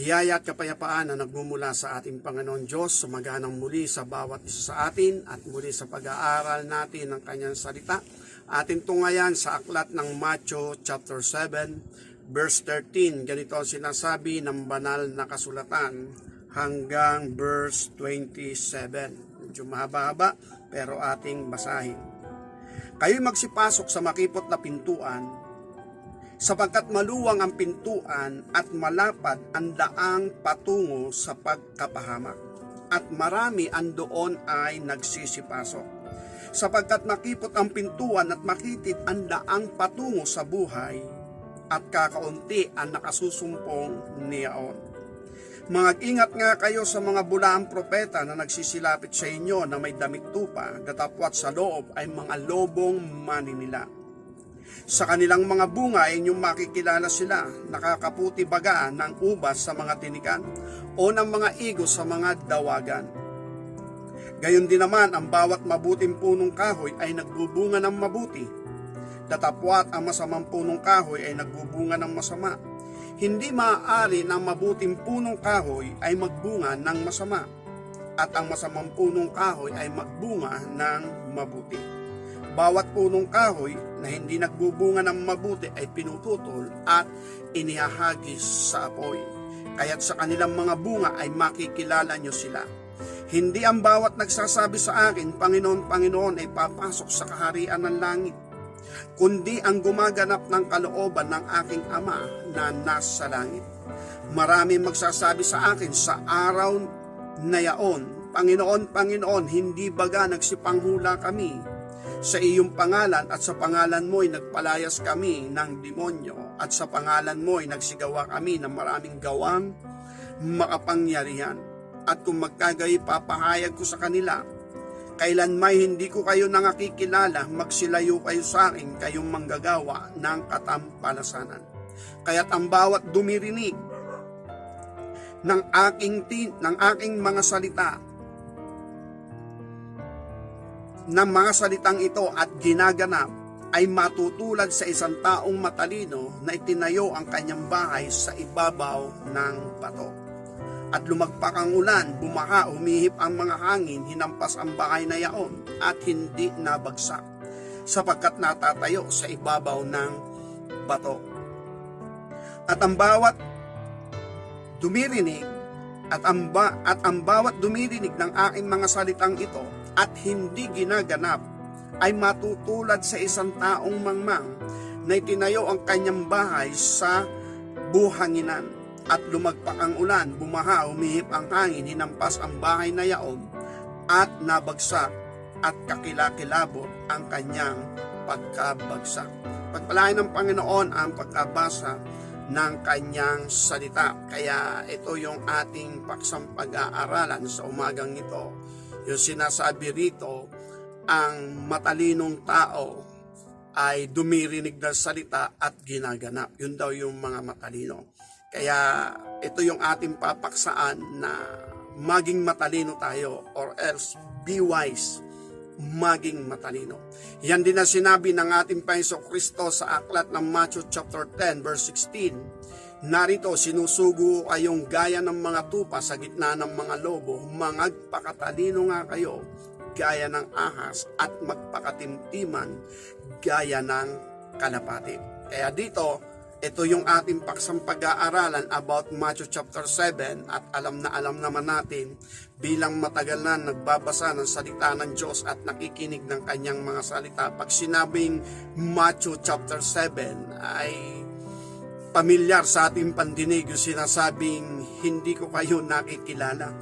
Biyaya at kapayapaan na nagmumula sa ating Panginoon Diyos sumaganang muli sa bawat isa sa atin at muli sa pag-aaral natin ng kanyang salita. Atin tungayan sa aklat ng Matthew chapter 7 verse 13. Ganito ang sinasabi ng banal na kasulatan hanggang verse 27. Medyo mahaba-haba pero ating basahin. Kayo'y magsipasok sa makipot na pintuan, sapagkat maluwang ang pintuan at malapad ang daang patungo sa pagkapahamak, at marami andoon ay nagsisipasok. Sapagkat makipot ang pintuan at makitid ang daang patungo sa buhay, at kakaunti ang nakasusumpong niyaon. Mag-ingat nga kayo sa mga bulaang propeta na nagsisilapit sa inyo na may damit tupa, datapwat sa loob ay mga lobong maninila. Sa kanilang mga bunga ay inyong makikilala sila, nakakaputi baga ng ubas sa mga tinikan o ng mga igos sa mga dawagan. Gayon din naman ang bawat mabuting punong kahoy ay nagbubunga ng mabuti, datapwat ang masamang punong kahoy ay nagbubunga ng masama. Hindi maaari na mabuting punong kahoy ay magbunga ng masama, at ang masamang punong kahoy ay magbunga ng mabuti. Bawat punong kahoy na hindi nagbubunga ng mabuti ay pinuputol at inihahagis sa apoy. Kaya't sa kanilang mga bunga ay makikilala nyo sila. Hindi ang bawat nagsasabi sa akin, Panginoon, Panginoon, ay papasok sa kaharian ng langit, kundi ang gumaganap ng kalooban ng aking Ama na nasa langit. Marami magsasabi sa akin sa araw na yaon, Panginoon, Panginoon, hindi baga nagsipanghula kami sa iyong pangalan, at sa pangalan mo'y nagpalayas kami ng demonyo, at sa pangalan mo'y nagsigawa kami ng maraming gawang makapangyarihan. At kung magkagayi, papahayag ko sa kanila, kailan may hindi ko kayo nangakikilala, magsilayo kayo sa akin, kayong manggagawa ng katampalasanan. Kaya't ang bawat dumirinig ng aking mga salita, ng mga salitang ito at ginaganap, ay matutulad sa isang taong matalino na itinayo ang kanyang bahay sa ibabaw ng bato. At lumagpak ang ulan, bumaha, humihip ang mga hangin, hinampas ang bahay na yaon at hindi nabagsak, sapagkat natatayo sa ibabaw ng bato. At ang bawat dumirinig ang bawat dumirinig ng aking mga salitang ito at hindi ginaganap ay matutulad sa isang taong mangmang na itinayo ang kanyang bahay sa buhanginan. At lumagpak ang ulan, bumaha, humihip ang hangin, hinampas ang bahay na yaon at nabagsak, at kakilakilabot ang kanyang pagkabagsak. Pagpalain ng Panginoon ang pagkabasa ng kanyang salita. Kaya ito yung ating paksang pag-aaralan sa umagang ito. Yung sinasabi rito, ang matalinong tao ay dumirinig ng salita at ginaganap. Yun daw yung mga matalino. Kaya ito yung ating papaksaan na maging matalino tayo, or else be wise, maging matalino. Yan din ang sinabi ng ating Panginoong Kristo sa aklat ng Matthew chapter 10 verse 16. Narito, sinusugo kayong gaya ng mga tupa sa gitna ng mga lobo, magpakatalino nga kayo gaya ng ahas at magpakatimtiman gaya ng kalapati. Kaya dito, ito yung ating paksang pag-aaralan about Matthew chapter 7, at alam naman natin bilang matagal na nagbabasa ng salita ng Diyos at nakikinig ng kanyang mga salita. Pag sinabing Matthew chapter 7 ay pamilyar sa ating pandinig yung sinasabing hindi ko kayo nakikilala.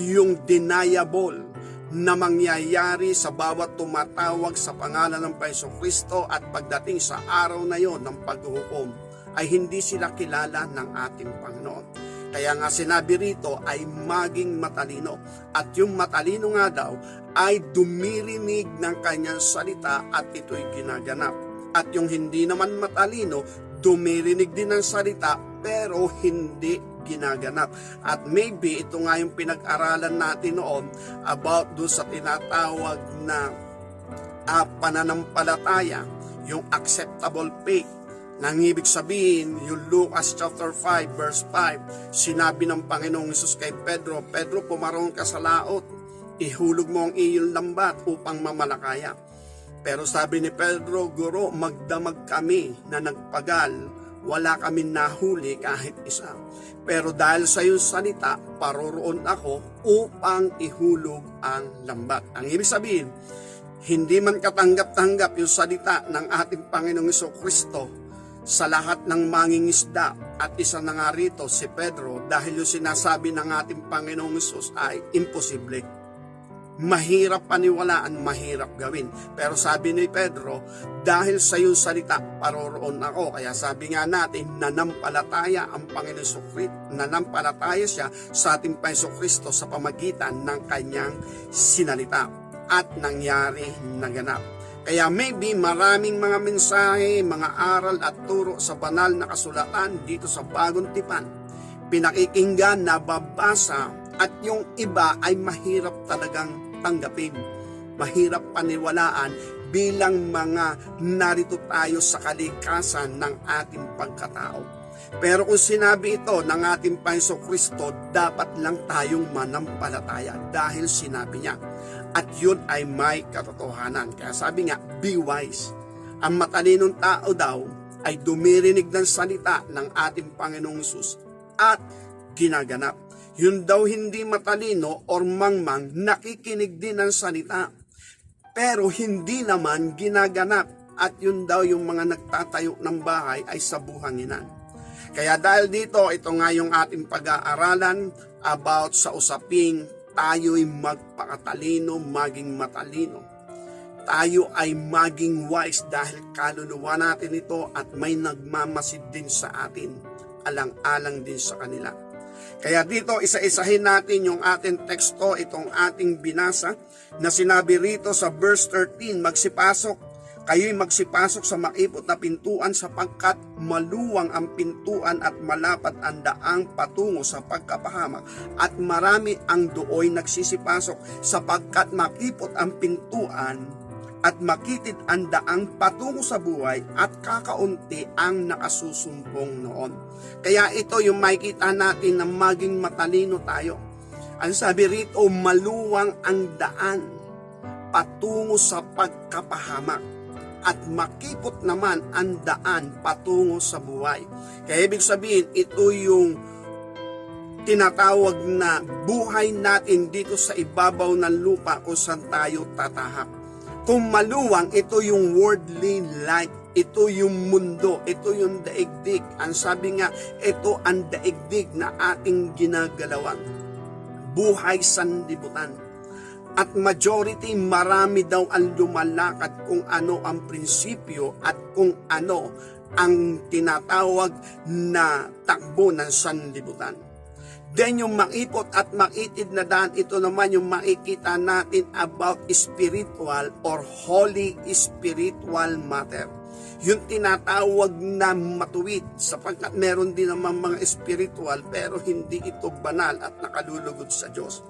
Yung deniable na mangyayari sa bawat tumatawag sa pangalan ng Panginoong Kristo, at pagdating sa araw na yon ng paghuhukom ay hindi sila kilala ng ating Panginoon. Kaya nga sinabi rito ay maging matalino, at yung matalino nga daw ay dumirinig ng kanyang salita at ito'y ginaganap. At yung hindi naman matalino, dumirinig din ng salita pero hindi ginaganap. At maybe ito nga yung pinag-aralan natin noon about do sa tinatawag na pananampalataya, yung acceptable faith, Nang ibig sabihin, yung Lucas chapter 5 verse 5, sinabi ng Panginoong Hesus kay Pedro, Pedro, pumaroon ka sa laot, ihulog mo ang iyong lambat upang mamalakaya. Pero sabi ni Pedro, Guro, magdamag kami na nagpagal, wala kami nahuli kahit isa. Pero dahil sa iyong salita, paroroon ako upang ihulog ang lambat. Ang ibig sabihin, hindi man katanggap-tanggap yung salita ng ating Panginoong Jesucristo sa lahat ng mangingisda, at isa na nga rito si Pedro, dahil yung sinasabi ng ating Panginoong Hesus ay imposible. Mahirap paniwalaan, mahirap gawin. Pero sabi ni Pedro, dahil sa iyong salita, paroroon ako. Kaya sabi nga natin, nanampalataya ang Panginoon Jesucristo, nanampalataya siya sa ating Panginoon Jesucristo sa pamagitan ng kanyang sinalita. At nangyari, naganap. Kaya maybe maraming mga mensahe, mga aral at turo sa banal na kasulatan dito sa Bagong Tipan, pinakikinggan, nababasa, at yung iba ay mahirap talagang tanggapin, mahirap paniwalaan bilang mga narito tayo sa kalikasan ng ating pagkatao. Pero kung sinabi ito ng ating Panginoong Kristo, dapat lang tayong manampalataya dahil sinabi niya. At yun ay may katotohanan. Kaya sabi nga, be wise. Ang matalinong tao daw ay dumirinig ng salita ng ating Panginoong Hesus at ginaganap. Yun daw hindi matalino or mangmang, nakikinig din ng salita, pero hindi naman ginaganap. At yun daw yung mga nagtatayo ng bahay ay sa buhanginan. Kaya dahil dito, ito nga yung ating pag-aaralan about sa usaping tayo'y magpakatalino, maging matalino. Tayo ay maging wise dahil kaluluwa natin ito at may nagmamasid din sa atin, alang-alang din sa kanila. Kaya dito, isa-isahin natin yung ating teksto, itong ating binasa, na sinabi rito sa verse 13, kayo'y magsipasok sa maipot na pintuan sapagkat maluwang ang pintuan at malapad ang daang patungo sa pagkapahamak, at marami ang dooy nagsisipasok sapagkat makipot ang pintuan at makitid ang daang patungo sa buhay, at kakaunti ang nakasusumpong noon. Kaya ito yung makikita natin na maging matalino tayo. Ang sabi rito, maluwang ang daan patungo sa pagkapahamak, at makipot naman ang daan patungo sa buhay. Kaya ibig sabihin, ito yung tinatawag na buhay natin dito sa ibabaw ng lupa kung saan tayo tatahak. Kung maluwang, ito yung worldly life. Ito yung mundo. Ito yung daigdig. Ang sabi nga, ito ang daigdig na ating ginagalawan. Buhay sanlibutan. At majority, marami daw ang lumalakad kung ano ang prinsipyo at kung ano ang tinatawag na takbo ng sanlibutan. Then yung maipot at makitid na daan, ito naman yung makikita natin about spiritual or holy spiritual matter. Yung tinatawag na matuwid, sapagkat meron din naman mga spiritual pero hindi ito banal at nakalulugod sa Diyos.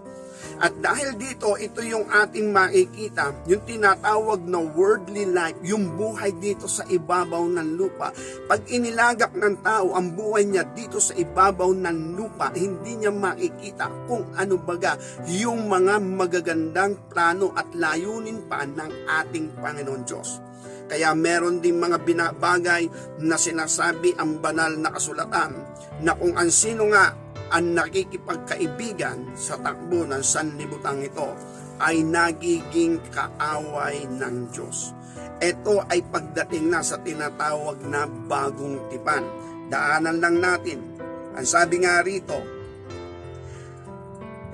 At dahil dito, ito yung ating makikita, yung tinatawag na worldly life, yung buhay dito sa ibabaw ng lupa. Pag inilagak ng tao ang buhay niya dito sa ibabaw ng lupa, hindi niya makikita kung ano baga yung mga magagandang plano at layunin pa ng ating Panginoon Diyos. Kaya meron din mga binabagay na sinasabi ang banal na kasulatan na kung ang sino nga ang nakikipagkaibigan sa takbo ng sanlibutan ito ay nagiging kaaway ng Diyos. Ito ay pagdating na sa tinatawag na bagong tipan. Daanan lang natin. Ang sabi nga rito,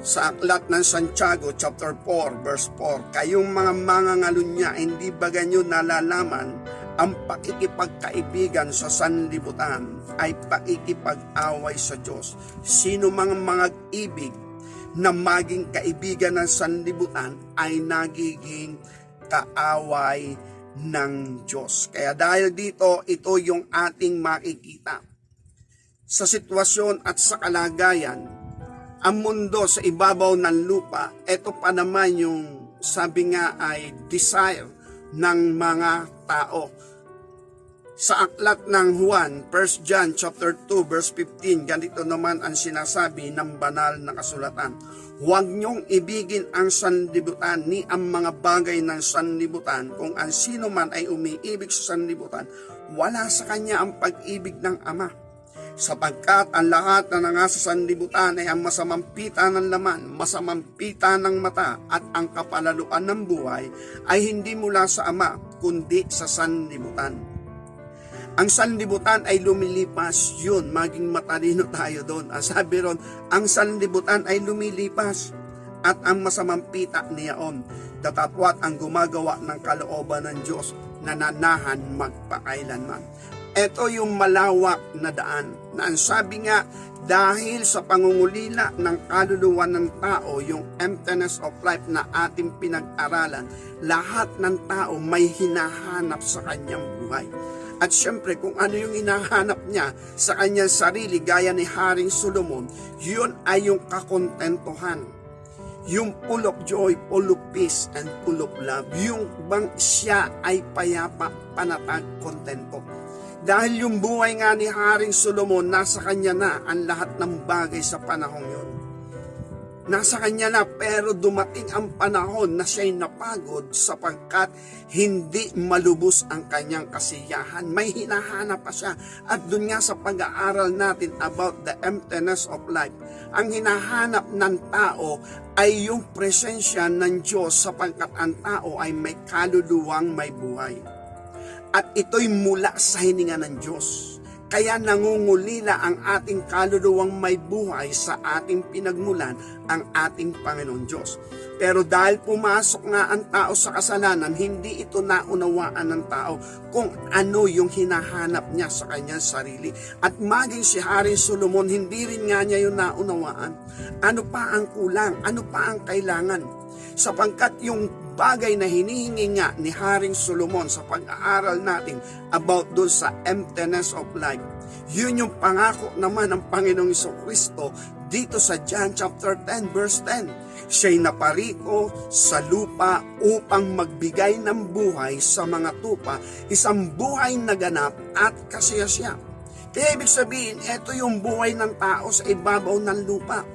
sa aklat ng Santiago chapter 4 verse 4, kayong mga mangangalunya, hindi ba ganyo nalalaman ang pakikipagkaibigan sa sanlibutan ay pakikipag-away sa Diyos? Sino mga ibig na maging kaibigan ng sanlibutan ay nagiging kaaway ng Diyos. Kaya dahil dito, ito yung ating makikita. Sa sitwasyon at sa kalagayan, ang mundo sa ibabaw ng lupa, ito pa naman yung sabi nga ay desire ng mga tao. Sa aklat ng Juan, 1 John chapter 2 verse 15, ganito naman ang sinasabi ng banal na kasulatan. Huwag niyong ibigin ang sanlibutan ni ang mga bagay ng sanlibutan. Kung ang sino man ay umiibig sa sanlibutan, wala sa kanya ang pag-ibig ng Ama. Sapagkat ang lahat na nangasa sa sanlibutan ay ang masamang pita ng laman, masamang pita ng mata, at ang kapalaluan ng buhay ay hindi mula sa Ama, kundi sa sanlibutan. Ang sanlibutan ay lumilipas, yun, maging matalino tayo doon. Ang sabi ron, ang sanlibutan ay lumilipas at ang masamang pita niyaon, datapwat ang gumagawa ng kalooban ng Diyos na nanahan magpakailanman. Ito yung malawak na daan na ang sabi nga, dahil sa pangungulila ng kaluluwa ng tao, yung emptiness of life na ating pinag-aralan, lahat ng tao may hinahanap sa kanyang buhay. At syempre, kung ano yung hinahanap niya sa kanyang sarili, gaya ni Haring Solomon, yun ay yung kakontentuhan. Yung full of joy, full of peace, and full of love. Yung bang siya ay payapa, panatag, kontento. Dahil yung buhay nga ni Haring Solomon, nasa kanya na ang lahat ng bagay sa panahong yun. Nasa kanya na, pero dumating ang panahon na siya'y napagod sapagkat hindi malubos ang kanyang kasiyahan. May hinahanap pa siya. At dun nga sa pag-aaral natin about the emptiness of life, ang hinahanap ng tao ay yung presensya ng Diyos sapagkat ang tao ay may kaluluwang may buhay. At ito'y mula sa hininga ng Diyos. Kaya nangungulila ang ating kaluluwang may buhay sa ating pinagmulan ang ating Panginoon Diyos. Pero dahil pumasok nga ang tao sa kasalanan, hindi ito naunawaan ng tao kung ano yung hinahanap niya sa kanyang sarili. At maging si Haring Solomon, hindi rin nga niya yung naunawaan. Ano pa ang kulang? Ano pa ang kailangan? Sapagkat yung bagay na hinihingi nga ni Haring Solomon sa pag-aaral natin about doon sa emptiness of life, yun yung pangako naman ng Panginoong Jesucristo dito sa John chapter 10 verse 10. Siya'y naparito sa lupa upang magbigay ng buhay sa mga tupa, isang buhay na ganap at kasiyasiya. Kaya ibig sabihin, ito yung buhay ng tao sa ibabaw ng lupa.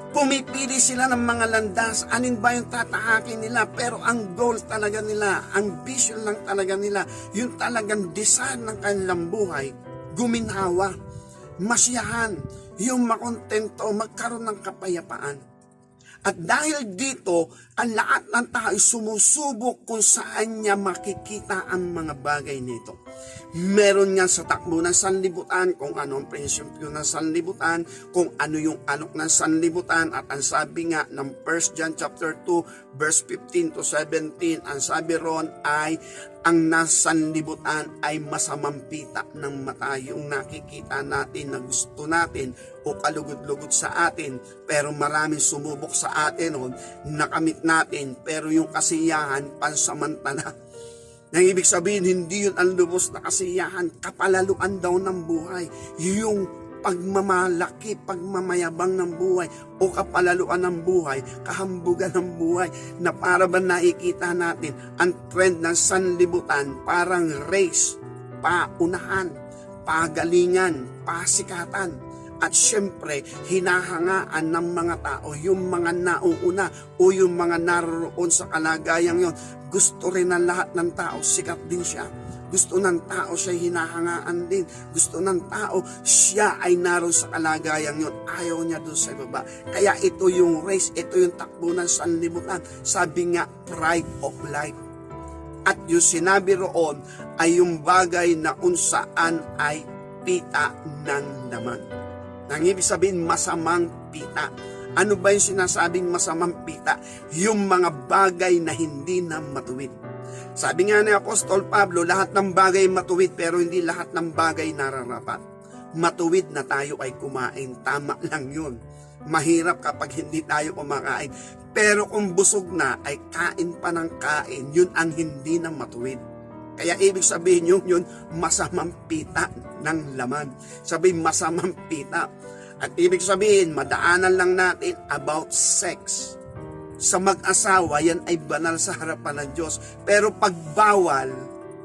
Pumipili sila ng mga landas, anin ba yung tatahakin nila, pero ang goal talaga nila, ang vision lang talaga nila, yung talagang design ng kanilang buhay, guminhawa, masiyahan, yung makontento, magkaroon ng kapayapaan. At dahil dito, ang lahat ng tao ay sumusubok kung saan niya makikita ang mga bagay nito. Meron nga sa takbo ng sanlibutan kung ano ang prinsipyo ng sanlibutan, kung ano yung alok ng sanlibutan, at ang sabi nga ng 1 John chapter 2 verse 15 to 17, ang sabi ron ay ang nasanlibutan ay masamang pita ng mata, yung nakikita natin na gusto natin o kalugod-lugod sa atin, pero maraming sumubok sa atin o nakamit natin, pero yung kasiyahan pansamantala. Nang ibig sabihin, hindi yun ang lubos na kasiyahan, kapalaluan daw ng buhay, yung pagmamalaki, pagmamayabang ng buhay o kapalaluan ng buhay, kahambugan ng buhay, na para ba nakikita natin ang trend ng sanlibutan, parang race, paunahan, pagalingan, pasikatan. At syempre, hinahangaan ng mga tao, yung mga nauuna o yung mga naroon sa kalagayang yon. Gusto rin ng lahat ng tao, sikat din siya. Gusto ng tao siya hinahangaan din. Gusto ng tao siya ay naroon sa kalagayang yon. Ayaw niya doon sa baba. Kaya ito yung race, ito yung takbo ng sanlibutan. Sabi nga, pride of life. At yung sinabi roon ay yung bagay na unsaan ay pita ng laman. Nang ibig sabihin, masamang pita. Ano ba yung sinasabing masamang pita? Yung mga bagay na hindi na matuwid. Sabi nga ni Apostol Pablo, lahat ng bagay matuwid, pero hindi lahat ng bagay nararapat. Matuwid na tayo ay kumain, tama lang yun. Mahirap kapag hindi tayo kumakain. Pero kung busog na, ay kain pa ng kain, yun ang hindi na matuwid. Kaya ibig sabihin yun masamang pita ng laman. Sabihin masamang pita. At ibig sabihin, madaanan lang natin about sex. Sa mag-asawa, yan ay banal sa harapan ng Diyos. Pero pagbawal,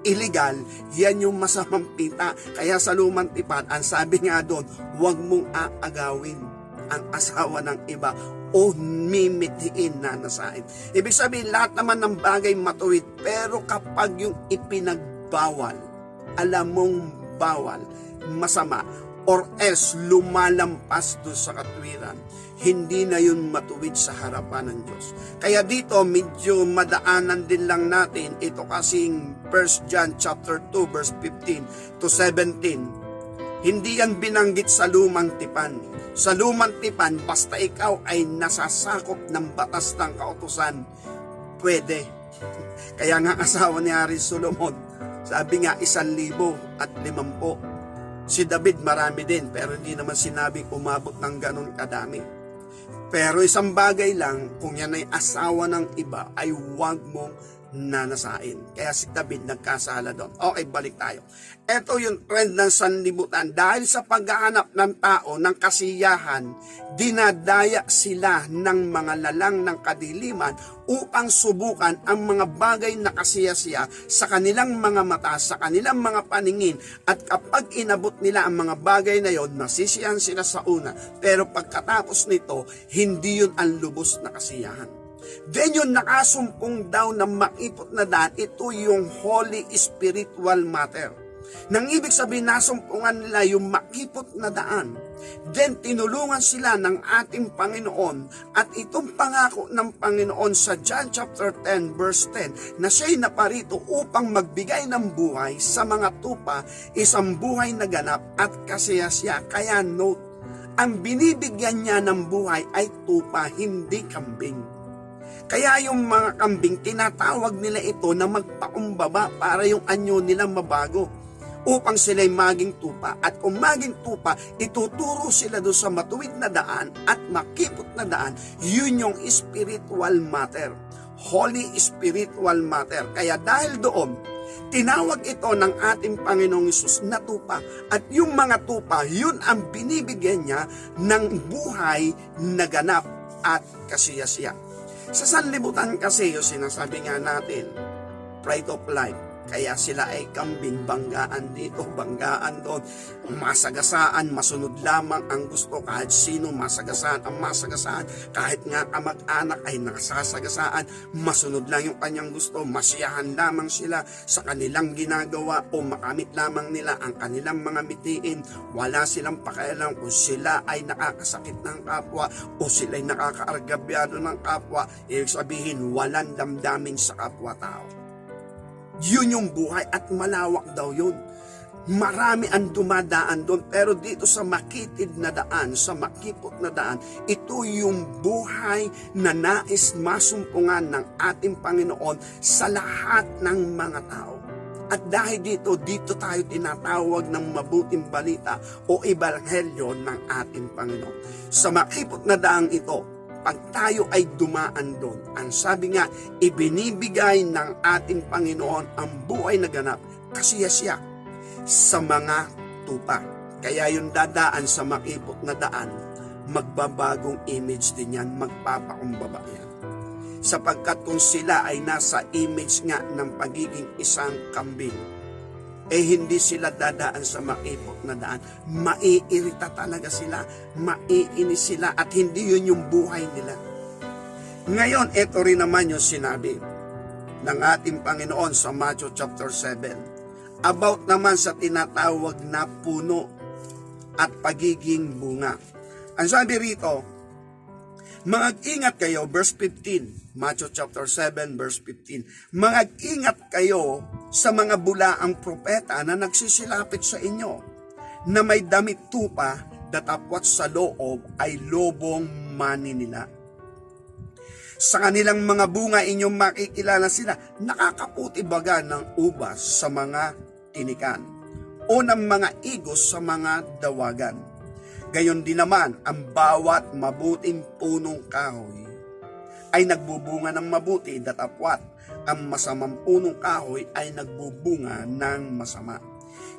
illegal, yan yung masamang pita. Kaya sa lumang tipan, ang sabi nga doon, huwag mong aagawin ang asawa ng iba o mimitiin na nasain. Ibig sabihin, lahat naman ng bagay matuwid, pero kapag yung ipinagbawal, alam mong bawal, masama, or else lumalampas doon sa katwiran, hindi na yun matuwid sa harapan ng Diyos. Kaya dito, medyo madaanan din lang natin ito kasing 1 John chapter 2 verse 15 to 17. Hindi yan binanggit sa lumang tipan. Sa lumang tipan, basta ikaw ay nasasakop ng batas ng kautusan, pwede. Kaya nga asawa ni Hari Solomon, sabi nga 1,050. Si David marami din, pero hindi naman sinabing umabot ng ganun kadami. Pero isang bagay lang, kung yan ay asawa ng iba, ay huwag mong nanasain. Kaya si David nagkasala doon. Okay, balik tayo. Ito yung trend ng sanlibutan. Dahil sa paghahanap ng tao ng kasiyahan, dinadaya sila ng mga lalang ng kadiliman upang subukan ang mga bagay na kasiyasiya sa kanilang mga mata, sa kanilang mga paningin. At kapag inabot nila ang mga bagay na yon, nasisiyahan sila sa una. Pero pagkatapos nito, hindi yun ang lubos na kasiyahan. Then yung nakasumpong daw na makipot na daan, ito yung Holy Spiritual Matter. Nang ibig sabihin, nasumpungan nila yung makipot na daan. Then tinulungan sila ng ating Panginoon at itong pangako ng Panginoon sa John chapter 10 verse 10 na siya'y naparito upang magbigay ng buhay sa mga tupa, isang buhay na ganap at kasiyasya. Kaya note, ang binibigyan niya ng buhay ay tupa, hindi kambing. Kaya yung mga kambing, tinatawag nila ito na magpakumbaba para yung anyo nila mabago upang sila'y maging tupa. At kung maging tupa, ituturo sila doon sa matuwid na daan at makipot na daan. Yun yung spiritual matter. Holy spiritual matter. Kaya dahil doon, tinawag ito ng ating Panginoong Hesus na tupa. At yung mga tupa, yun ang binibigyan niya ng buhay na ganap at kasiyasiya. Sa sanlibutan kasi yung sinasabi nga natin, pride of life. Kaya sila ay kambing, banggaan dito, banggaan doon. Masagasaan, masunod lamang ang gusto. Kahit sino masagasaan ang masagasaan. Kahit nga kamag-anak ay nasasagasaan, masunod lang yung kanyang gusto. Masiyahan lamang sila sa kanilang ginagawa o makamit lamang nila ang kanilang mga mitiin. Wala silang pakialam kung sila ay nakakasakit ng kapwa o sila ay nakakaargabyado ng kapwa. Ibig sabihin, walang damdamin sa kapwa-tao. Yun yung buhay at malawak daw yun. Marami ang dumadaan doon, pero dito sa makitid na daan, sa makipot na daan, ito yung buhay na nais masumpungan ng ating Panginoon sa lahat ng mga tao. At dahil dito tayo tinatawag ng mabuting balita o ebanghelyo ng ating Panginoon. Sa makipot na daang ito, pag tayo ay dumaan doon, ang sabi nga, ibinibigay ng ating Panginoon ang buhay na ganap, kasiyasya sa mga tupa. Kaya yung dadaan sa makipot na daan, magbabagong image din yan, magpapakumbaba yan. Sapagkat kung sila ay nasa image nga ng pagiging isang kambing, hindi sila dadaan sa makipot na daan. Maiirita talaga sila, maiinis sila at hindi yun yung buhay nila. Ngayon, ito rin naman yung sinabi ng ating Panginoon sa Matthew chapter 7 about naman sa tinatawag na puno at pagiging bunga. Ang sabi rito, mag-ingat kayo, verse 15, Matthew chapter 7, verse 15, mag-ingat kayo sa mga bulaang propeta na nagsisilapit sa inyo, na may damit tupa, datapwat sa loob ay lobong maninila. Sa kanilang mga bunga inyong makikilala sila, nakakaputi baga ng ubas sa mga tinikan, o ng mga igos sa mga dawagan. Gayon din naman, ang bawat mabuting punong kahoy ay nagbubunga ng mabuti, datapwat ang masamang punong kahoy ay nagbubunga ng masama.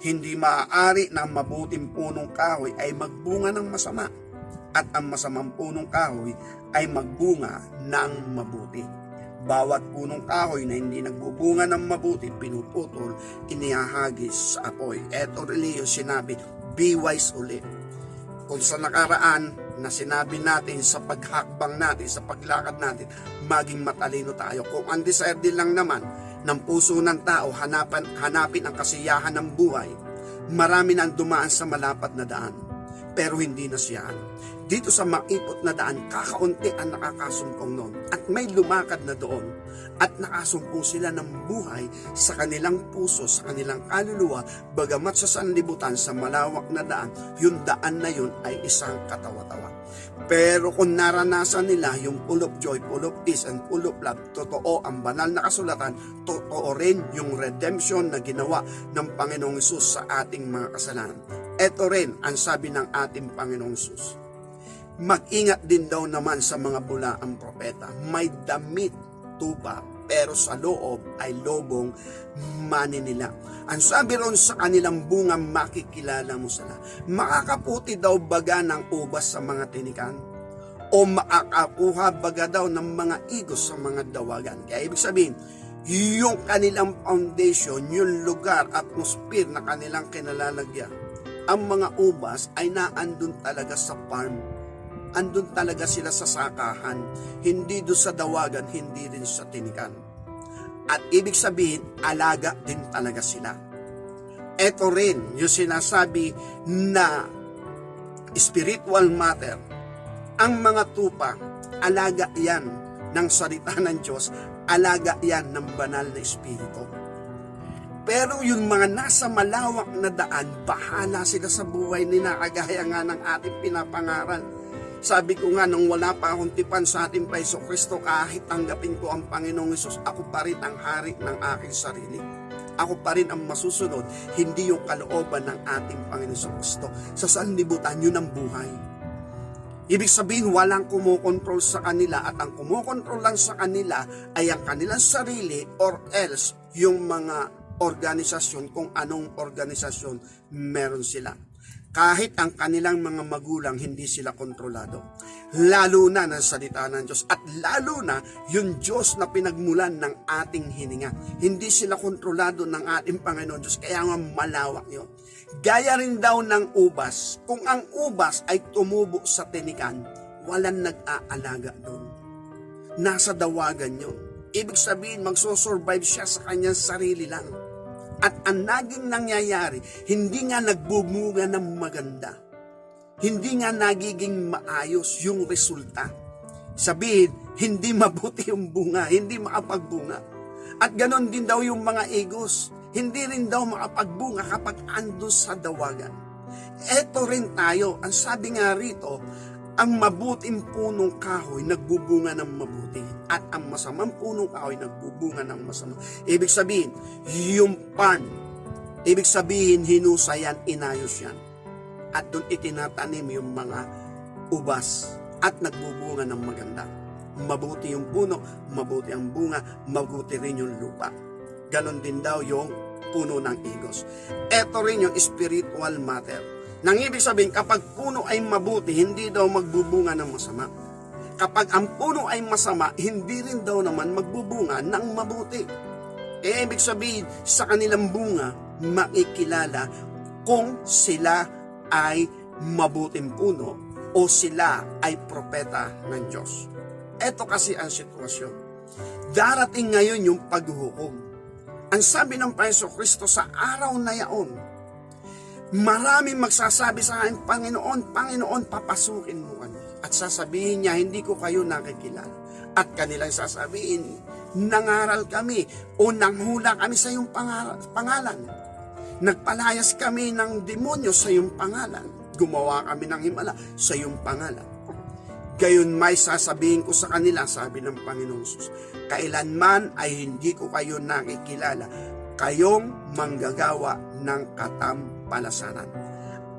Hindi maaari na ang mabuting punong kahoy ay magbunga ng masama at ang masamang punong kahoy ay magbunga ng mabuti. Bawat punong kahoy na hindi nagbubunga ng mabuti, pinuputol, inihahagis sa apoy. Eto rin yung sinabi, be wise ulit. Kung sa nakaraan na sinabi natin sa paghakbang natin, sa paglakad natin, maging matalino tayo. Kung ang desire din lang naman ng puso ng tao, hanapin ang kasiyahan ng buhay, marami na ang dumaan sa malapad na daan, pero hindi na siyaan. Dito sa maipot na daan, kakaunti ang nakakasumpong noon. At may lumakad na doon. At nakasumpong sila ng buhay sa kanilang puso, sa kanilang kaluluwa, bagamat sa sanlibutan, sa malawak na daan, yung daan na yun ay isang katawa-tawa. Pero kung naranasan nila yung full of joy, full of peace, and full of love, totoo ang banal na kasulatan, totoo rin yung redemption na ginawa ng Panginoong Hesus sa ating mga kasalanan. Ito rin ang sabi ng ating Panginoong Hesus. Mag-ingat din daw naman sa mga bulaang propeta. May damit tupa, pero sa loob ay lobong maninila. Ang sabi ron, sa kanilang bunga makikilala mo sila. Makakaputi daw baga ng ubas sa mga tinikan? O makakakuha baga daw ng mga igos sa mga dawagan? Kaya ibig sabihin, yung kanilang foundation, yung lugar, atmosphere na kanilang kinalalagyan, ang mga ubas ay naandun talaga sa farm. Andun talaga sila sa sakahan, hindi doon sa dawagan, hindi rin sa tinikan. At ibig sabihin, alaga din talaga sila. Ito rin yung sinasabi na spiritual matter. Ang mga tupa, alaga yan ng salita ng Diyos, alaga yan ng banal na espiritu. Pero yung mga nasa malawak na daan, bahala sila sa buhay nila, kagaya nga ng ating pinapangaral. Sabi ko nga, nung wala pa akong tipan sa ating Paiso Kristo, kahit tanggapin ko ang Panginoong Hesus, ako pa rin ang hari ng aking sarili. Ako pa rin ang masusunod, hindi yung kalooban ng ating Panginoong Kristo. Sa sanlibutan, yun ang buhay. Ibig sabihin, walang kumokontrol sa kanila, at ang kumokontrol lang sa kanila ay ang kanilang sarili, or else yung mga organisasyon, kung anong organisasyon meron sila. Kahit ang kanilang mga magulang, hindi sila kontrolado. Lalo na ng salita ng Diyos, at lalo na yung Diyos na pinagmulan ng ating hininga. Hindi sila kontrolado ng ating Panginoon Diyos, kaya nga malawak yun. Gaya rin daw ng ubas, kung ang ubas ay tumubo sa tinikan, walang nag-aalaga doon. Nasa dawagan yun. Ibig sabihin, magsosurvive siya sa kanyang sarili lang. At ang naging nangyayari, hindi nga nagbumunga ng maganda. Hindi nga nagiging maayos yung resulta. Sabihin, hindi mabuti yung bunga, hindi makapagbunga. At ganon din daw yung mga egos. Hindi rin daw makapagbunga kapag ando sa dawagan. Eto rin tayo, ang sabi nga rito, ang mabuting punong kahoy nagbubunga ng mabuti, at ang masamang punong kahoy nagbubunga ng masama. Ibig sabihin, yung pan, ibig sabihin, hinusayan, inayos yan. At doon itinatanim yung mga ubas at nagbubunga ng maganda. Mabuti yung puno, mabuti ang bunga, mabuti rin yung lupa. Ganon din daw yung puno ng igos. Ito rin yung spiritual matter. Nang ibig sabihin, kapag puno ay mabuti, hindi daw magbubunga ng masama. Kapag ang puno ay masama, hindi rin daw naman magbubunga ng mabuti. Ibig sabihin, sa kanilang bunga, makikilala kung sila ay mabuting puno o sila ay propeta ng Diyos. Ito kasi ang sitwasyon. Darating ngayon yung paghuhukom. Ang sabi ng Panginoon Kristo, sa araw na yaon, maraming magsasabi sa akin, Panginoon, papasukin mo kami. At sasabihin niya, hindi ko kayo nakikilala. At kanilang sasabihin, nangaral kami o nanghula kami sa iyong pangalan. Nagpalayas kami ng demonyo sa iyong pangalan. Gumawa kami ng himala sa iyong pangalan. Gayon may sasabihin ko sa kanila, sabi ng Panginoon Jesus, kailanman ay hindi ko kayo nakikilala. Kayong manggagawa ng katampalasanan.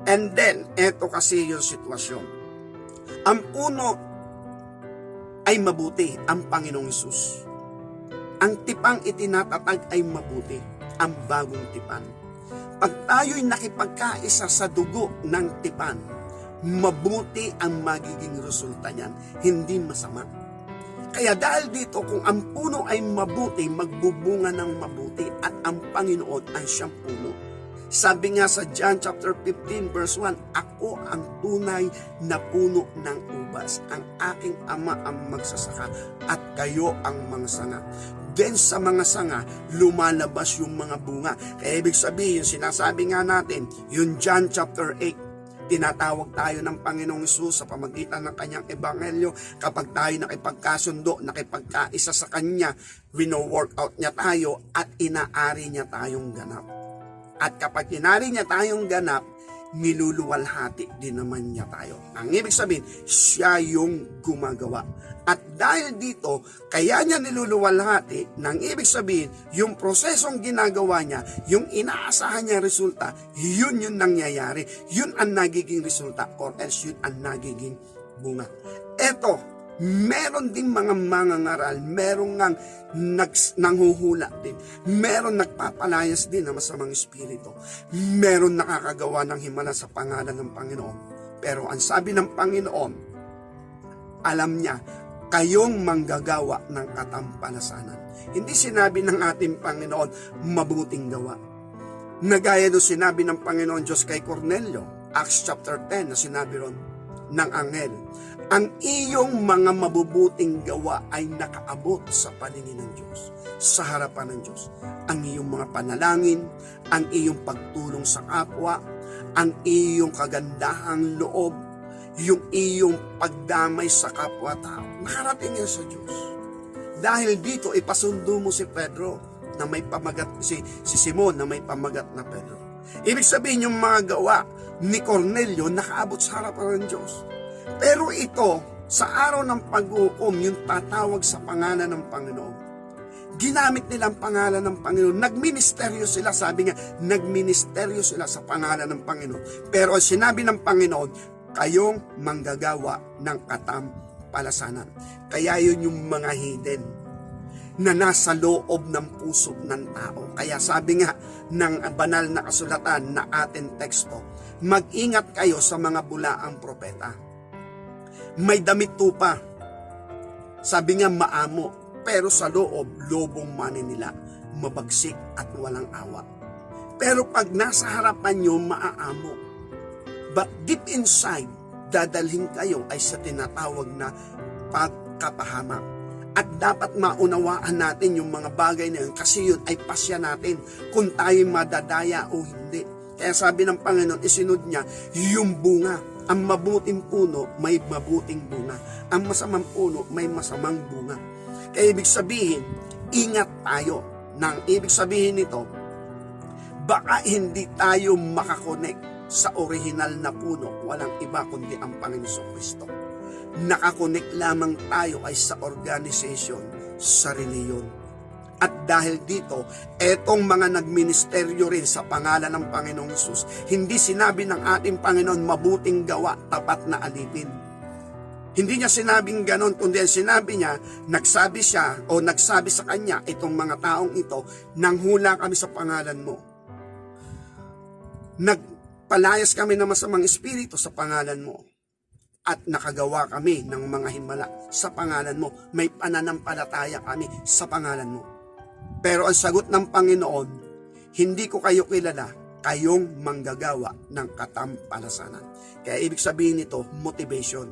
And then, eto kasi yung sitwasyon. Ang puno ay mabuti, ang Panginoong Hesus. Ang tipang itinatatag ay mabuti, ang bagong tipan. Pag tayo'y nakipagkaisa sa dugo ng tipan, mabuti ang magiging resulta niyan, hindi masama. Kaya dahil dito, kung ang puno ay mabuti, magbubunga ng mabuti at ang Panginoon ang siyang puno. Sabi nga sa John chapter 15 verse 1, ako ang tunay na puno ng ubas. Ang aking ama ang magsasaka at kayo ang mga sanga. Then sa mga sanga, lumalabas yung mga bunga. Kaya ibig sabihin, sinasabi nga natin, yung John chapter 8, tinatawag tayo ng Panginoong Hesus sa pamagitan ng kanyang ebanghelyo. Kapag tayo nakipagkasundo, nakipagkaisa sa kanya, wino-workout niya tayo at inaari niya tayong ganap. At kapag inari niya tayong ganap, niluluwalhati din naman niya tayo. Ang ibig sabihin, siya yung gumagawa. At dahil dito, kaya niya niluluwalhati, nang ibig sabihin, yung prosesong ginagawa niya, yung inaasahan niya resulta, yun yung nangyayari. Yun ang nagiging resulta or else yun ang nagiging bunga. Eto, meron din mga mangangaral, meron ngang nanghuhula din, meron nagpapalayas din ng masamang espiritu, meron nakakagawa ng himala sa pangalan ng Panginoon. Pero ang sabi ng Panginoon, alam niya, kayong manggagawa ng katampalasanan. Hindi sinabi ng ating Panginoon, mabuting gawa. Nagaya doon sinabi ng Panginoon Diyos kay Cornelio, Acts chapter 10, na sinabi ron ng anghel, ang iyong mga mabubuting gawa ay nakaabot sa paningin ng Diyos, sa harapan ng Diyos. Ang iyong mga panalangin, ang iyong pagtulong sa kapwa, ang iyong kagandahang loob, yung iyong pagdamay sa kapwa-tao, nakarating yan sa Diyos. Dahil dito, ipasundo mo si Pedro na may pamagat, si Simon na may pamagat na Pedro. Ibig sabihin, yung mga gawa ni Cornelio nakaabot sa harapan ng Diyos. Pero ito, sa araw ng pag-uukom, yung tatawag sa pangalan ng Panginoon, ginamit nila ang pangalan ng Panginoon. Nagministeryo sila, sabi nga, nagministeryo sila sa pangalan ng Panginoon. Pero sinabi ng Panginoon, kayong manggagawa ng katampalasanan. Kaya yun yung mga hidden na nasa loob ng puso ng tao. Kaya sabi nga ng banal na kasulatan na ating teksto, mag-ingat kayo sa mga bulaang propeta. May damit tupa. Sabi nga maamo, pero sa loob, lobong mani nila, mabagsik at walang awa. Pero pag nasa harapan nyo, maaamo. But deep inside, dadalhin kayo ay sa tinatawag na pagkapahamak. At dapat maunawaan natin yung mga bagay na yun kasi yun ay pasya natin kung tayo madadaya o hindi. Kaya sabi ng Panginoon, isinod niya yung bunga. Ang mabuting puno, may mabuting bunga. Ang masamang puno, may masamang bunga. Kaya ibig sabihin, ingat tayo. Nang ibig sabihin nito, baka hindi tayo makakonek sa orihinal na puno, walang iba kundi ang Panginoon Kristo. Nakakonek lamang tayo ay sa organization, sa reliyon. At dahil dito, etong mga nagministeryo rin sa pangalan ng Panginoong Hesus, hindi sinabi ng ating Panginoon mabuting gawa, tapat na alipin. Hindi niya sinabing ganon, kundi sinabi niya, nagsabi siya o nagsabi sa kanya, itong mga taong ito, nanghula kami sa pangalan mo. Palayas kami ng masamang espiritu sa pangalan mo. At nakagawa kami ng mga himala sa pangalan mo. May pananampalataya kami sa pangalan mo. Pero ang sagot ng Panginoon, hindi ko kayo kilala, kayong manggagawa ng katampalasanan. Kaya ibig sabihin nito, motivation.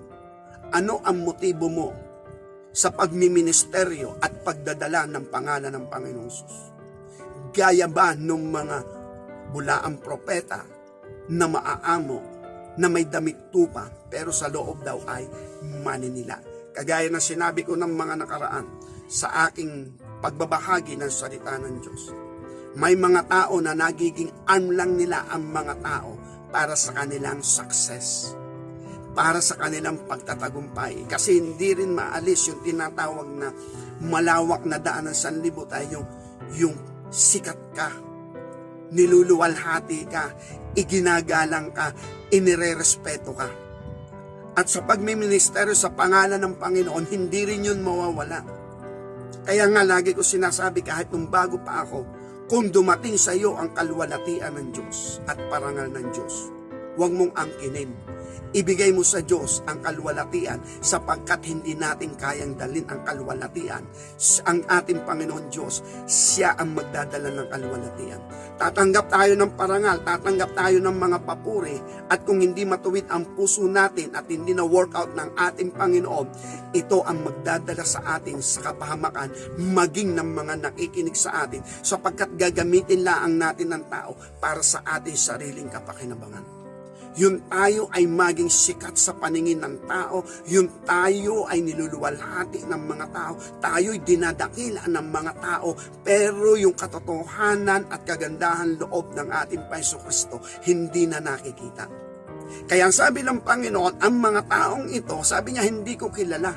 Ano ang motibo mo sa pagmiministeryo at pagdadala ng pangalan ng Panginoong Hesus? Gaya ba ng mga bulaang propeta na maaamo, na may damit tupa, pero sa loob daw ay maninila. Kagaya na sinabi ko ng mga nakaraan sa aking pagbabahagi ng salita ng Diyos. May mga tao na nagiging arm lang nila ang mga tao para sa kanilang success, para sa kanilang pagtatagumpay. Kasi hindi rin maalis yung tinatawag na malawak na daan ng sanlibutan, yung sikat ka, niluluwalhati ka, iginagalang ka, inirerespeto ka. At sa pagmiministeryo sa pangalan ng Panginoon, hindi rin yun mawawala. Kaya nga lagi ko sinasabi kahit nung bago pa ako, kung dumating sa iyo ang kalwalatian ng Diyos at parangal ng Diyos, huwag mong angkinin. Ibigay mo sa Diyos ang kalwalatian sapagkat hindi natin kayang dalhin ang kalwalatian. Ang ating Panginoon Diyos, siya ang magdadala ng kalwalatian. Tatanggap tayo ng parangal, tatanggap tayo ng mga papuri, at kung hindi matuwid ang puso natin at hindi na workout ng ating Panginoon, ito ang magdadala sa atin sa kapahamakan, maging ng mga nakikinig sa atin, sapagkat gagamitin lang natin ng tao para sa ating sariling kapakinabangan. Yun tayo ay maging sikat sa paningin ng tao, yun tayo ay niluluwalhati ng mga tao, tayo'y dinadakila ng mga tao, pero yung katotohanan at kagandahan loob ng ating Paiso Kristo, hindi na nakikita. Kaya ang sabi ng Panginoon, ang mga taong ito, sabi niya, hindi ko kilala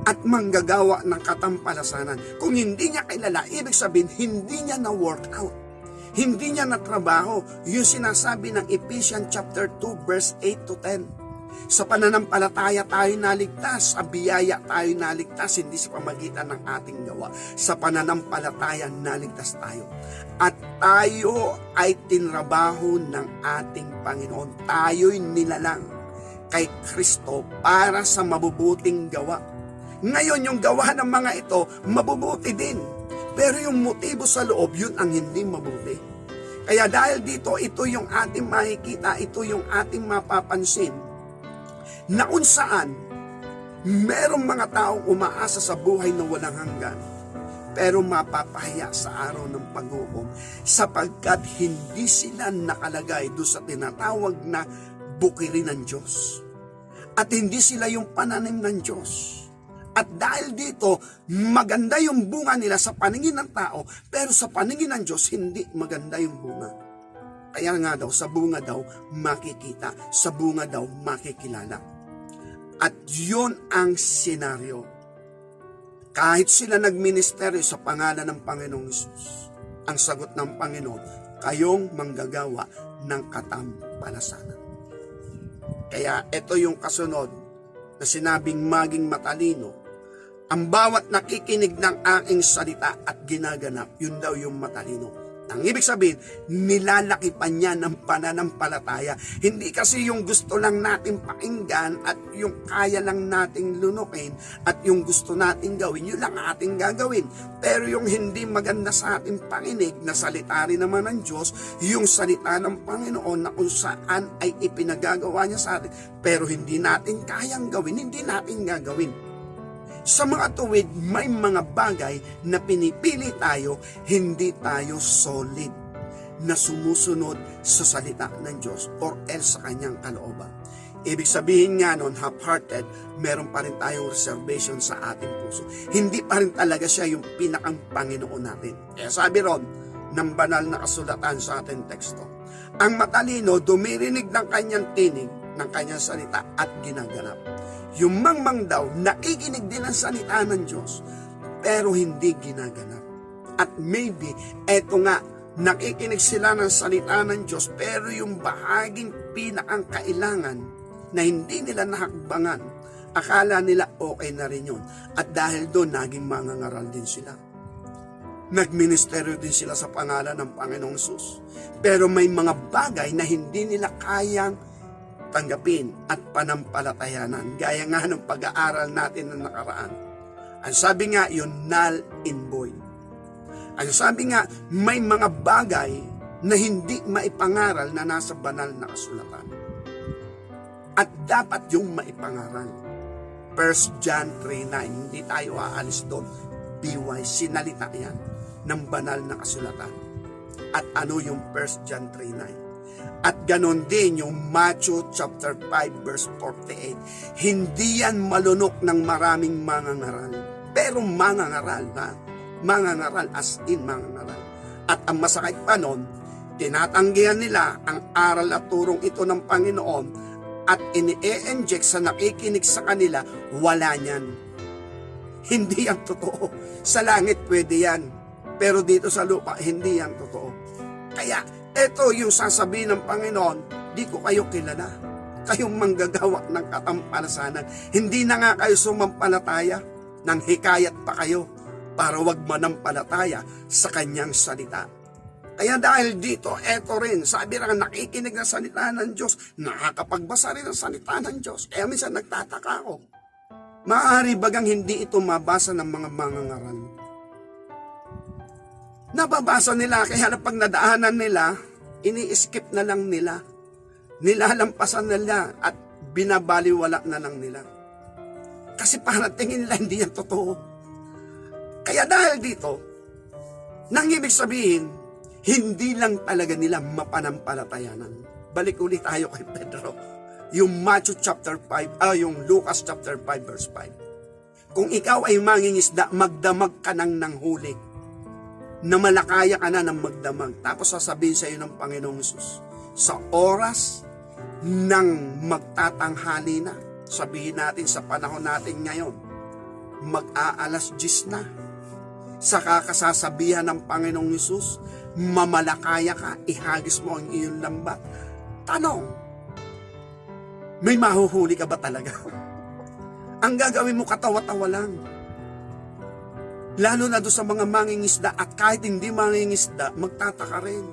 at manggagawa ng katampalasanan. Kung hindi niya kilala, ibig sabihin, hindi niya na-work out. Hindi niya natrabaho. Yung sinasabi ng Ephesians chapter 2 verse 8 to 10. Sa pananampalataya tayo naligtas, sa biyaya tayo naligtas, hindi sa pamagitan ng ating gawa. Sa pananampalataya naligtas tayo. At tayo ay tinrabaho ng ating Panginoon. Tayo'y nilalang kay Kristo para sa mabubuting gawa. Ngayon yung gawa ng mga ito, mabubuti din. Pero yung motibo sa loob, yun ang hindi mabuti. Kaya dahil dito, ito yung ating makikita, ito yung ating mapapansin, na kung saan, merong mga taong umaasa sa buhay na walang hanggan, pero mapapahiya sa araw ng paghukom, sapagkat hindi sila nakalagay doon sa tinatawag na bukirin ng Diyos. At hindi sila yung pananim ng Diyos. At dahil dito, maganda yung bunga nila sa paningin ng tao, pero sa paningin ng Diyos, hindi maganda yung bunga. Kaya nga daw, sa bunga daw makikita, sa bunga daw makikilala. At yun ang senaryo. Kahit sila nagministeryo sa pangalan ng Panginoong Hesus, ang sagot ng Panginoon, kayong manggagawa ng katampalasanan. Kaya ito yung kasunod na sinabing maging matalino. Ang bawat nakikinig ng aking salita at ginaganap, yun daw yung matalino. Ang ibig sabihin, nilalaki pa niya ng pananampalataya. Hindi kasi yung gusto lang natin pakinggan at yung kaya lang nating lunukin at yung gusto nating gawin, yun lang ating gagawin. Pero yung hindi maganda sa ating pakinig na salita rin naman ng Diyos, yung salita ng Panginoon na kung saan ay ipinagagawa niya sa atin, pero hindi natin kayang gawin, hindi natin gagawin. Sa mga tuwid, may mga bagay na pinipili tayo, hindi tayo solid na sumusunod sa salita ng Diyos or else sa kanyang kalooban. Ibig sabihin nga nun, half-hearted, meron pa rin tayong reservation sa ating puso. Hindi pa rin talaga siya yung pinakang Panginoon natin. Kaya sabi ron, ng banal na kasulatan sa ating teksto, ang matalino dumirinig ng kanyang tinig, ng kanyang salita at ginaganap. Yung mangmang daw, nakikinig din ang salita ng Diyos, pero hindi ginaganap. At maybe, eto nga, nakikinig sila ng salita ng Diyos, pero yung bahaging pinakang kailangan na hindi nila nahakbangan, akala nila okay na rin yun. At dahil doon, naging mangangaral din sila. Nagministeryo din sila sa pangalan ng Panginoong Hesus. Pero may mga bagay na hindi nila kayang tanggapin at panampalatayanan, gaya nga ng pag-aaral natin na nakaraan. Ang sabi nga, yun null and void. Ang sabi nga, may mga bagay na hindi maipangaral na nasa banal na kasulatan. At dapat yung maipangaral. 1 John 3:9, hindi tayo aalis doon. BY, sinalita yan ng banal na kasulatan. At ano yung 1 John 3:9? At ganon din yung Matthew chapter 5 verse 48. Hindi yan malunok ng maraming mangangaral. Pero mangangaral na. Mangangaral as in mangangaral. At ang masakit pa nun, tinatanggihan nila ang aral at turong ito ng Panginoon at ini-inject sa nakikinig sa kanila, wala niyan. Hindi yan totoo. Sa langit pwede yan. Pero dito sa lupa, hindi yan totoo. Kaya, ito yung sasabihin ng Panginoon, di ko kayo kilala. Kayong manggagawa ng katampalasanan. Hindi na nga kayo sumampalataya, nang hikayat pa kayo para wag manampalataya sa kanyang salita. Kaya dahil dito, eto rin, sabi rin, nakikinig ng salita ng Diyos, nakakapagbasa rin ng salita ng Diyos. Kaya minsan nagtataka ako. Maaari bagang hindi ito mabasa ng mga mangangaral. Nababasa nila, kaya na pag nadaanan nila, ini-skip na lang nila. Nilalampasan nila at binabaliwala na lang nila. Kasi parang tingin nila hindi yan totoo. Kaya dahil dito, nang ibig sabihin, hindi lang talaga nila mapanampalatayanan. Balik ulit tayo kay Pedro. Yung Matthew chapter 5, yung Lucas chapter 5 verse 5. Kung ikaw ay mangingisda, magdamag ka nang huli. Na malakaya ka na ng magdamag. Tapos sasabihin sa iyo ng Panginoong Hesus, sa oras ng magtatanghali na, sabihin natin sa panahon natin ngayon, mag-aalas 10 na. Saka kasasabihan ng Panginoong Hesus, mamalakaya ka, ihagis mo ang iyong lambat. Tanong, may mahuhuli ka ba talaga? Ang gagawin mo katawa-tawa lang. Lalo na doon sa mga mangingisda at kahit hindi mangingisda, magtataka rin.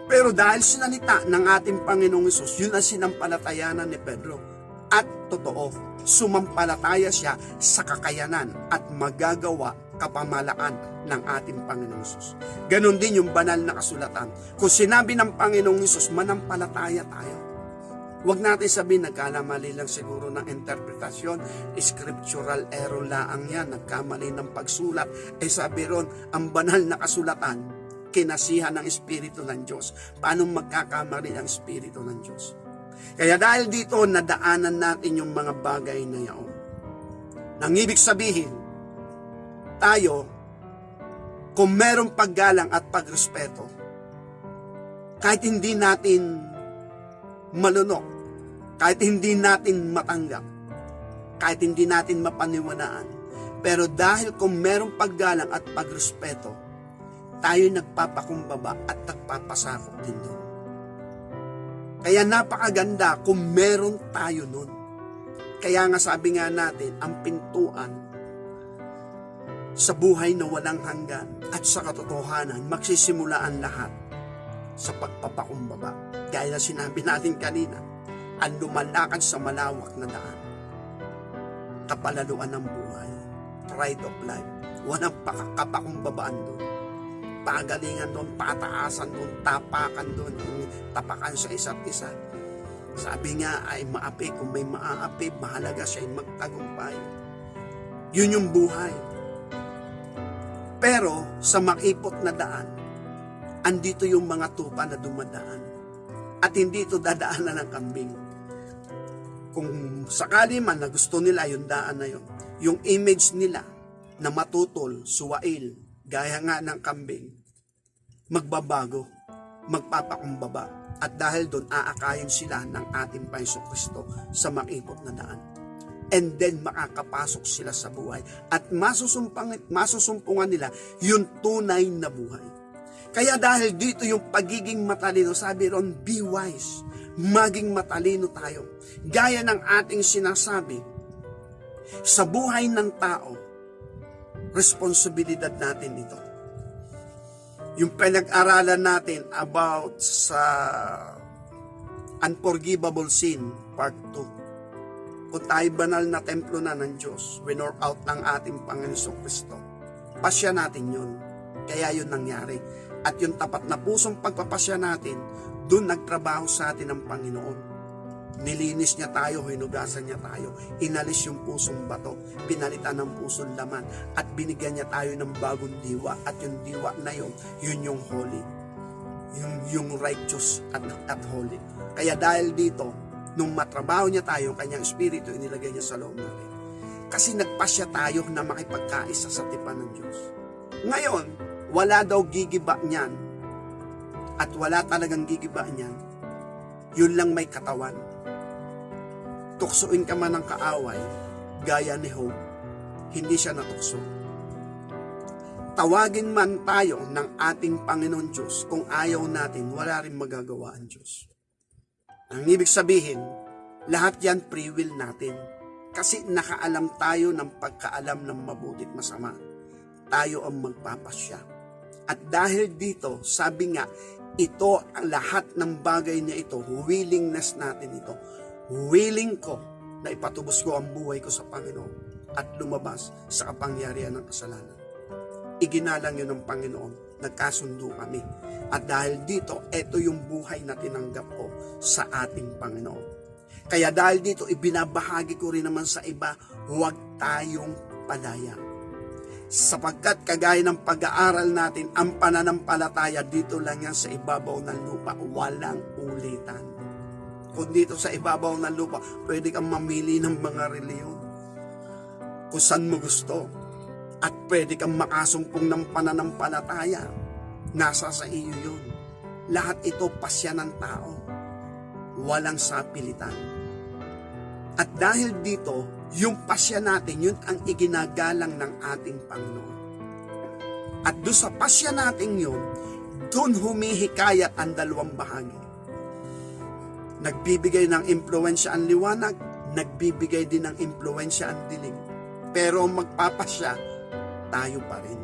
Pero dahil sinalita ng ating Panginoong Hesus, yun ang sinampalatayanan ni Pedro. At totoo, sumampalataya siya sa kakayanan at magagawa kapamalaan ng ating Panginoong Hesus. Ganon din yung banal na kasulatan. Kung sinabi ng Panginoong Hesus, manampalataya tayo. Huwag natin sabihin, nagkamali lang siguro ng interpretasyon, scriptural error lang yan, nagkamali ng pagsulat. Sabi ron, ang banal na kasulatan, kinasihan ng Espiritu ng Diyos. Paano magkakamali ang Espiritu ng Diyos? Kaya dahil dito, nadaanan natin yung mga bagay na yaon. Nang ibig sabihin, tayo, kung merong paggalang at pagrespeto, kahit hindi natin malunok, kahit hindi natin matanggap, kahit hindi natin mapaniwalaan, pero dahil kung merong paggalang at pagrespeto, tayo nagpapakumbaba at nagpapasakop din doon. Kaya napakaganda kung meron tayo nun. Kaya nga sabi nga natin, ang pintuan sa buhay na walang hanggan at sa katotohanan, magsisimula ang lahat sa pagpapakumbaba. Gaya na sinabi natin kanina, ang lumalakad sa malawak na daan, kapalaluan ng buhay, pride of life, walang kapakumbabaan doon. Pagalingan doon, pataasan doon, tapakan doon, tapakan sa isa't isa. Sabi nga ay maapi, kung may maaapi, mahalaga siya ay magtagumpay. Yun yung buhay. Pero sa makipot na daan, andito yung mga tupa na dumadaan. At hindi ito dadaanan ng kambing. Kung sakali man na gusto nila yung daan na yun, yung image nila na matutol, suwail, gaya nga ng kambing, magbabago, magpapakumbaba. At dahil doon, aakayin sila ng ating Panginoong Kristo sa makipot na daan. And then, makakapasok sila sa buhay. At masusumpungan nila yung tunay na buhay. Kaya dahil dito yung pagiging matalino, sabi ron, be wise. Maging matalino tayo. Gaya ng ating sinasabi, sa buhay ng tao, responsibilidad natin ito. Yung pinag-aralan natin about sa unforgivable sin, part 2. Kung tayo banal na templo na ng Diyos, winor out ng ating Panginoong Kristo, pasya natin yun. Kaya yun nangyari. At yung tapat na pusong pagpapasya natin, doon nagtrabaho sa atin ang Panginoon. Nilinis niya tayo, hinugasan niya tayo, inalis yung pusong bato, pinalitan ng pusong laman, at binigyan niya tayo ng bagong diwa. At yung diwa na yun yung holy, yung righteous at holy. Kaya dahil dito, nung matrabaho niya tayo, kanyang espiritu, inilagay niya sa loob natin. Kasi nagpasya tayo na makipagkaisa sa tipan ng Diyos. Ngayon, wala daw gigiba niyan, at wala talagang gigiba niyan, yun lang may katawan. Tuksuin ka man ng kaaway, gaya ni Job, hindi siya natukso. Tawagin man tayo ng ating Panginoon Diyos, kung ayaw natin, wala rin magagawa ang Diyos. Ang ibig sabihin, lahat yan free will natin. Kasi nakaalam tayo ng pagkaalam ng mabuti at masama. Tayo ang magpapasya. At dahil dito, sabi nga, ito ang lahat ng bagay na ito, willingness natin ito. Willing ko na ipatubos ko ang buhay ko sa Panginoon at lumabas sa kapangyarihan ng kasalanan. Iginalang yun ng Panginoon, nagkasundo kami. At dahil dito, ito yung buhay na tinanggap ko sa ating Panginoon. Kaya dahil dito, ibinabahagi ko rin naman sa iba, huwag tayong palaya. Sapagkat kagaya ng pag-aaral natin, ang pananampalataya dito lang yan sa ibabaw ng lupa, walang ulitan. Kung dito sa ibabaw ng lupa, pwede kang mamili ng mga reliyon kung saan mo gusto. At pwede kang makasumpong ng pananampalataya. Nasa sa iyo yun. Lahat ito pasya ng tao. Walang sapilitan. At dahil dito, yung pasya natin, yun ang iginagalang ng ating Panginoon. At doon sa pasya natin yun, doon humihikayat ang dalawang bahagi. Nagbibigay ng impluwensya ang liwanag, nagbibigay din ng impluwensya ang dilim. Pero magpapasya, tayo pa rin.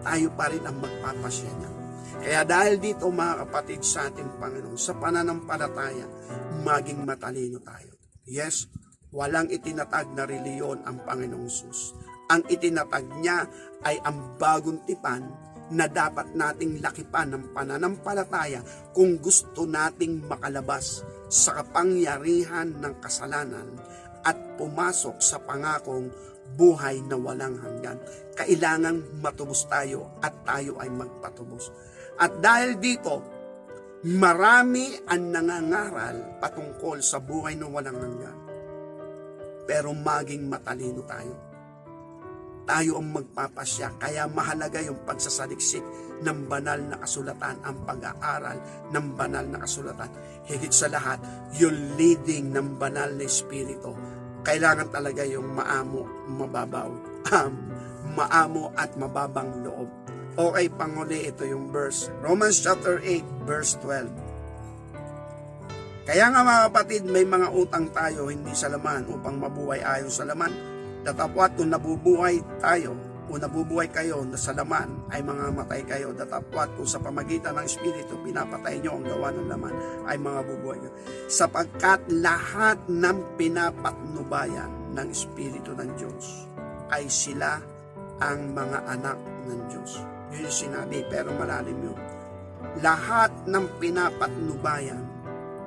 Tayo pa rin ang magpapasya niya. Kaya dahil dito mga kapatid sa ating Panginoon, sa pananampalataya, maging matalino tayo. Yes, walang itinatag na reliyon ang Panginoong Sus. Ang itinatag niya ay ang bagong tipan na dapat nating lakipan ng pananampalataya kung gusto nating makalabas sa kapangyarihan ng kasalanan at pumasok sa pangakong buhay na walang hanggan. Kailangan matubos tayo at tayo ay magpatubos. At dahil dito, marami ang nangangaral patungkol sa buhay na walang hanggan. Pero maging matalino tayo. Tayo ang magpapasya. Kaya mahalaga yung pagsasaliksik ng banal na kasulatan, ang pag-aaral ng banal na kasulatan. Higit sa lahat, yung leading ng banal na Espiritu. Kailangan talaga yung maamo, mababaw, maamo at mababang loob. Okay, panguli, ito yung verse. Romans chapter 8, verse 12. Kaya nga mga kapatid, may mga utang tayo hindi sa laman upang mabuhay ayon sa laman. Datapwat kung nabubuhay tayo o nabubuhay kayo na sa laman ay mga matay kayo. Datapwat kung sa pamagitan ng Espiritu pinapatay nyo ang gawa ng laman ay mga bubuhay nyo. Sapagkat lahat ng pinapatnubayan ng Espiritu ng Diyos ay sila ang mga anak ng Diyos. Yun yung sinabi, pero malalim yun. Lahat ng pinapatnubayan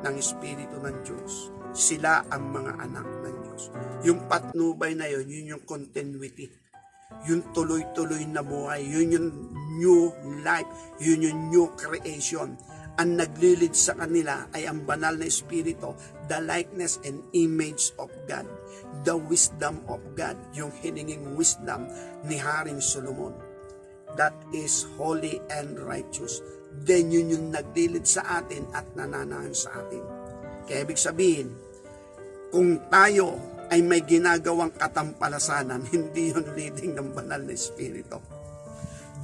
ng Espiritu ng Diyos, sila ang mga anak ng Diyos. Yung patnubay na yun, yun yung continuity. Yung tuloy-tuloy na buhay, yun yung new life, yun yung new creation. Ang naglilid sa kanila ay ang banal na Espiritu, the likeness and image of God, the wisdom of God, yung hininging wisdom ni Haring Solomon. That is holy and righteous. Then yun yung naglilid sa atin at nananahan sa atin. Kaya ibig sabihin, kung tayo ay may ginagawang katampalasanan, hindi yun leading ng banal na Espiritu.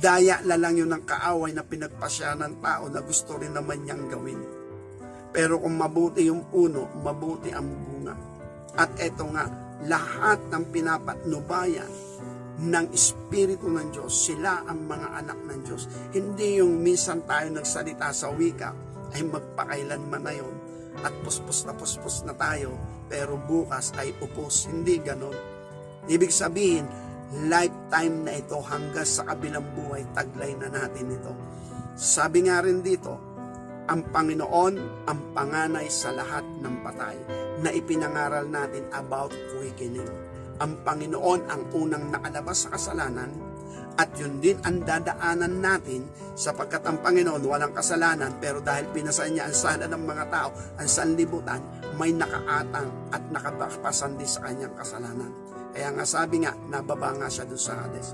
Daya na lang yun ng kaaway na pinagpasya ng tao na gusto rin naman niyang gawin. Pero kung mabuti yung puno, mabuti ang bunga. At eto nga, lahat ng pinapatnubayan ng Espiritu ng Diyos, sila ang mga anak ng Diyos. Hindi yung minsan tayo nagsalita sa wika, ay magpakailanman na yun, at puspos na tayo, pero bukas ay upos. Hindi ganon. Ibig sabihin, lifetime na ito hanggang sa kabilang buhay, taglay na natin ito. Sabi nga rin dito, ang Panginoon ang panganay sa lahat ng patay na ipinangaral natin about quickening. Ang Panginoon ang unang nakalabas sa kasalanan at yun din ang dadaanan natin sapagkat ang Panginoon walang kasalanan pero dahil pinasaan niya ang sala ng mga tao, ang sanlibutan, may nakaatang at nakapasan din sa kanyang kasalanan. Kaya nga sabi nga, nababa nga siya doon sa Hades.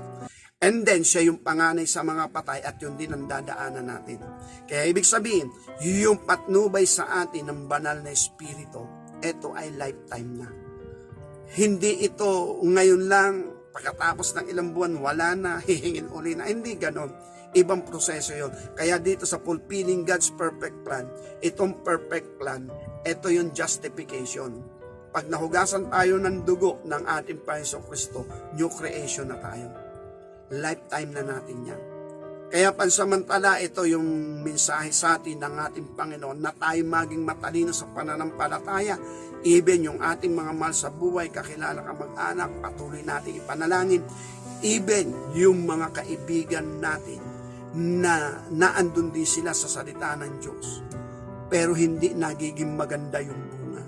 And then, siya yung panganay sa mga patay at yun din ang dadaanan natin. Kaya ibig sabihin, yung patnubay sa atin ng banal na Espiritu, ito ay lifetime na. Hindi ito ngayon lang, pagkatapos ng ilang buwan, wala na, hihingin uli na. Hindi ganon. Ibang proseso yon. Kaya dito sa fulfilling God's perfect plan, itong perfect plan, ito yung justification. Pag nahugasan tayo ng dugo ng ating Panginoong Kristo, new creation na tayo. Lifetime na natin yan. Kaya pansamantala ito yung mensahe sa atin ng ating Panginoon na tayo maging matalino sa pananampalataya. Even yung ating mga mahal sa buhay, kakilala ka mag-anak, patuloy natin ipanalangin. Even yung mga kaibigan natin na naandun din sila sa salita ng Diyos, pero hindi nagiging maganda yung bunga.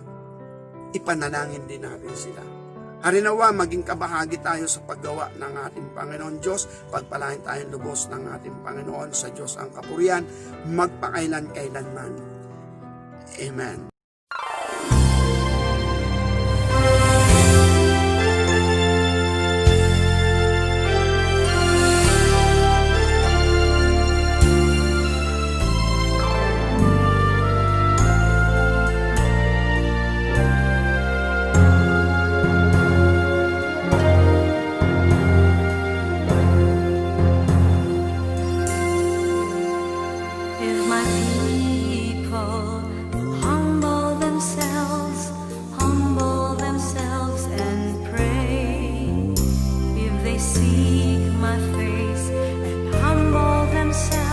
Ipanalangin din natin sila. Harinawa, maging kabahagi tayo sa paggawa ng ating Panginoon Diyos. Pagpalain tayong lubos ng ating Panginoon, sa Diyos ang kapurihan, magpakailan-kailanman. Amen. If my people humble themselves and pray, if they seek my face and humble themselves